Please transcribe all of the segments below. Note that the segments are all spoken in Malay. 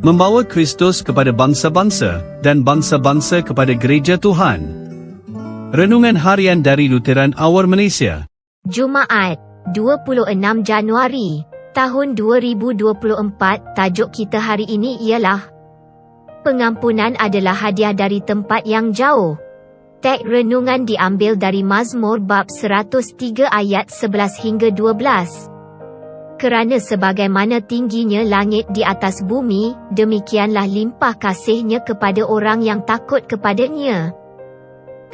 membawa Kristus kepada bangsa-bangsa, dan bangsa-bangsa kepada gereja Tuhan. Renungan Harian dari Lutheran Hour Malaysia. Jumaat, 26 Januari, tahun 2024. Tajuk kita hari ini ialah Pengampunan adalah hadiah dari tempat yang jauh. Teks renungan diambil dari Mazmur bab 103 ayat 11 hingga 12. Kerana sebagaimana tingginya langit di atas bumi, demikianlah limpah kasih-Nya kepada orang yang takut kepada-Nya.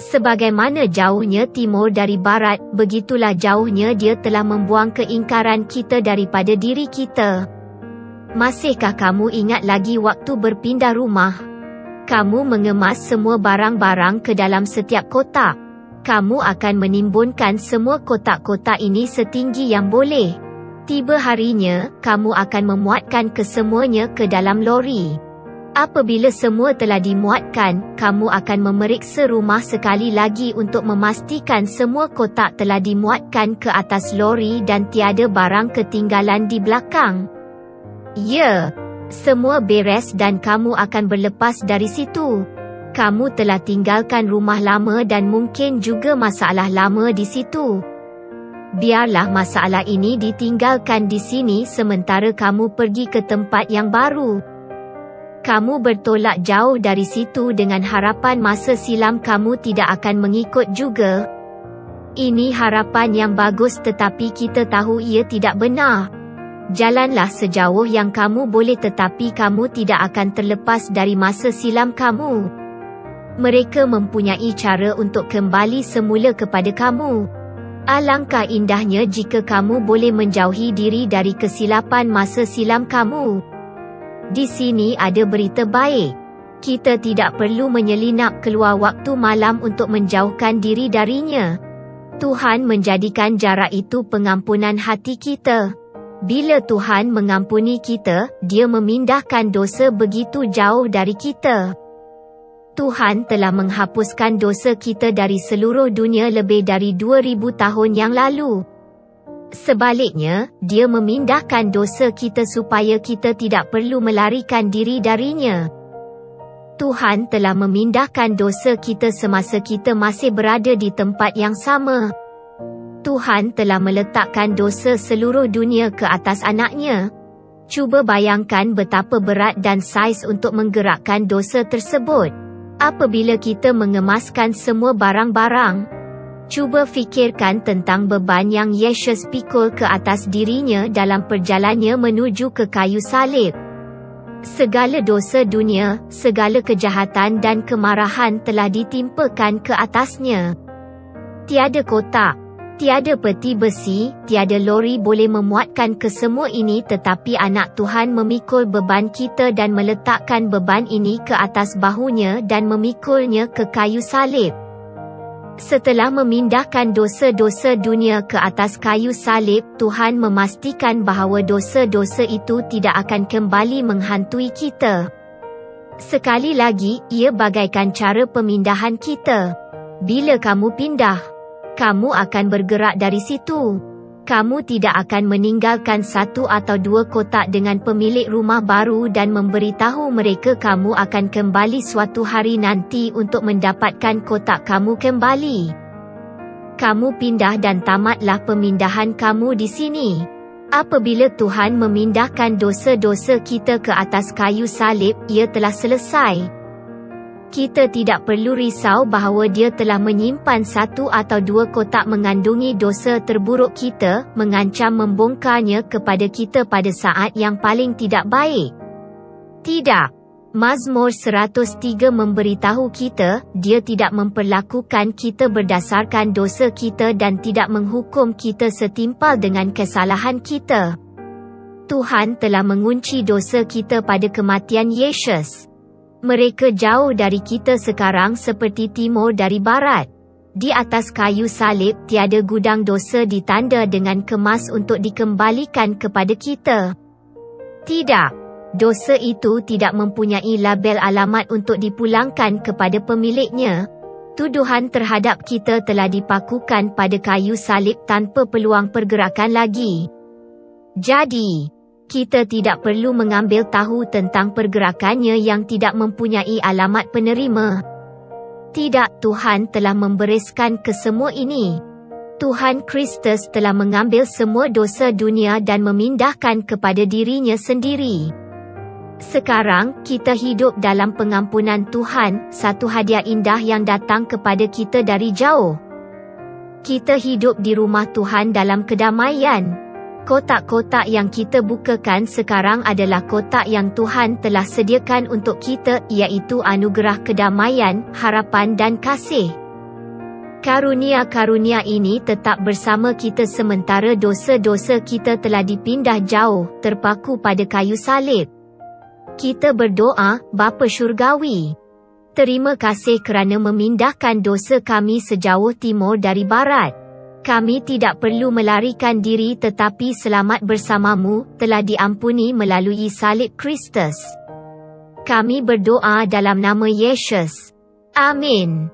Sebagaimana jauhnya timur dari barat, begitulah jauhnya Dia telah membuang keingkaran kita daripada diri kita. Masihkah kamu ingat lagi waktu berpindah rumah? Kamu mengemas semua barang-barang ke dalam setiap kotak. Kamu akan menimbunkan semua kotak-kotak ini setinggi yang boleh. Tiba harinya, kamu akan memuatkan kesemuanya ke dalam lori. Apabila semua telah dimuatkan, kamu akan memeriksa rumah sekali lagi untuk memastikan semua kotak telah dimuatkan ke atas lori dan tiada barang ketinggalan di belakang. Ya, semua beres dan kamu akan berlepas dari situ. Kamu telah tinggalkan rumah lama dan mungkin juga masalah lama di situ. Biarlah masalah ini ditinggalkan di sini sementara kamu pergi ke tempat yang baru. Kamu bertolak jauh dari situ dengan harapan masa silam kamu tidak akan mengikut juga. Ini harapan yang bagus tetapi kita tahu ia tidak benar. Jalanlah sejauh yang kamu boleh tetapi kamu tidak akan terlepas dari masa silam kamu. Mereka mempunyai cara untuk kembali semula kepada kamu. Alangkah indahnya jika kamu boleh menjauhi diri dari kesilapan masa silam kamu. Di sini ada berita baik. Kita tidak perlu menyelinap keluar waktu malam untuk menjauhkan diri darinya. Tuhan menjadikan jarak itu pengampunan hati kita. Bila Tuhan mengampuni kita, Dia memindahkan dosa begitu jauh dari kita. Tuhan telah menghapuskan dosa kita dari seluruh dunia lebih dari 2000 tahun yang lalu. Sebaliknya, Dia memindahkan dosa kita supaya kita tidak perlu melarikan diri darinya. Tuhan telah memindahkan dosa kita semasa kita masih berada di tempat yang sama. Tuhan telah meletakkan dosa seluruh dunia ke atas anak-Nya. Cuba bayangkan betapa berat dan saiz untuk menggerakkan dosa tersebut. Apabila kita mengemaskan semua barang-barang, cuba fikirkan tentang beban yang Yesus pikul ke atas dirinya dalam perjalanannya menuju ke kayu salib. Segala dosa dunia, segala kejahatan dan kemarahan telah ditimpakan ke atasnya. Tiada kotak, tiada peti besi, tiada lori boleh memuatkan kesemua ini tetapi anak Tuhan memikul beban kita dan meletakkan beban ini ke atas bahunya dan memikulnya ke kayu salib. Setelah memindahkan dosa-dosa dunia ke atas kayu salib, Tuhan memastikan bahawa dosa-dosa itu tidak akan kembali menghantui kita. Sekali lagi, ia bagaikan cara pemindahan kita. Bila kamu pindah, kamu akan bergerak dari situ. Kamu tidak akan meninggalkan satu atau dua kotak dengan pemilik rumah baru dan memberitahu mereka kamu akan kembali suatu hari nanti untuk mendapatkan kotak kamu kembali. Kamu pindah dan tamatlah pemindahan kamu di sini. Apabila Tuhan memindahkan dosa-dosa kita ke atas kayu salib, ia telah selesai. Kita tidak perlu risau bahawa Dia telah menyimpan satu atau dua kotak mengandungi dosa terburuk kita, mengancam membongkarnya kepada kita pada saat yang paling tidak baik. Tidak. Mazmur 103 memberitahu kita, Dia tidak memperlakukan kita berdasarkan dosa kita dan tidak menghukum kita setimpal dengan kesalahan kita. Tuhan telah mengunci dosa kita pada kematian Yesus. Mereka jauh dari kita sekarang seperti timur dari barat. Di atas kayu salib tiada gudang dosa ditanda dengan kemas untuk dikembalikan kepada kita. Tidak. Dosa itu tidak mempunyai label alamat untuk dipulangkan kepada pemiliknya. Tuduhan terhadap kita telah dipakukan pada kayu salib tanpa peluang pergerakan lagi. Jadi, Kita tidak perlu mengambil tahu tentang pergerakannya yang tidak mempunyai alamat penerima. Tidak, Tuhan telah membereskan kesemua ini. Tuhan Kristus telah mengambil semua dosa dunia dan memindahkan kepada dirinya sendiri. Sekarang, kita hidup dalam pengampunan Tuhan, satu hadiah indah yang datang kepada kita dari jauh. Kita hidup di rumah Tuhan dalam kedamaian. Kotak-kotak yang kita bukakan sekarang adalah kotak yang Tuhan telah sediakan untuk kita, iaitu anugerah kedamaian, harapan dan kasih. Karunia-karunia ini tetap bersama kita sementara dosa-dosa kita telah dipindah jauh, terpaku pada kayu salib. Kita berdoa, Bapa Syurgawi, terima kasih kerana memindahkan dosa kami sejauh timur dari barat. Kami tidak perlu melarikan diri tetapi selamat bersamamu telah diampuni melalui salib Kristus. Kami berdoa dalam nama Yesus. Amin.